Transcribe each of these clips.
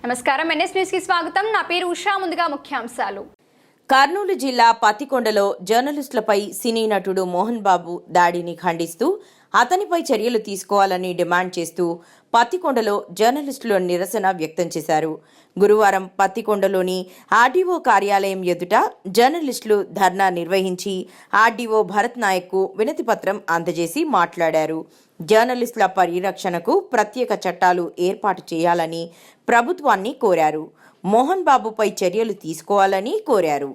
నమస్కారం NS news కి స్వాగతం. నా పేరు ఉషా. ముందుగా ముఖ్యాంశాలు. కర్నూలు జిల్లా పత్తికొండలో జర్నలిస్టులపై సినీ నటుడు మోహన్ బాబు దాడిని ఖండిస్తూ అతనిపై చర్యలు తీసుకోవాలని డిమాండ్ చేస్తూ పత్తికొండలో జర్నలిస్టులు నిరసన వ్యక్తం చేశారు. గురువారం పత్తికొండలోని ఆర్డీఓ కార్యాలయం ఎదుట జర్నలిస్టులు ధర్నా నిర్వహించి ఆర్డీఓ భరత్ నాయక్కు వినతిపత్రం అందజేసి మాట్లాడారు. జర్నలిస్టుల పరిరక్షణకు ప్రత్యేక చట్టాలు ఏర్పాటు చేయాలని ప్రభుత్వాన్ని కోరారు. మోహన్ బాబుపై చర్యలు తీసుకోవాలని కోరారు.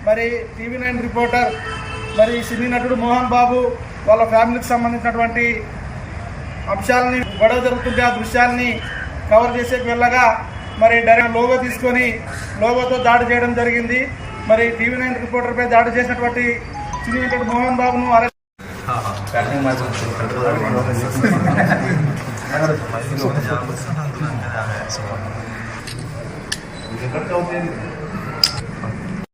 మరి టీవీ9 రిపోర్టర్ మరి సినీ నటుడు మోహన్ బాబు వాళ్ళ ఫ్యామిలీకి సంబంధించినటువంటి అంశాలని గొడవ జరుగుతుంటే ఆ దృశ్యాలని కవర్ చేసేకి వెళ్ళగా మరి డైరెక్ట్ లోగో తీసుకొని లోగోతో దాడి చేయడం జరిగింది. మరి టీవీ9 రిపోర్టర్పై దాడి చేసినటువంటి సినీ నటుడు మోహన్ బాబును అరెస్ట్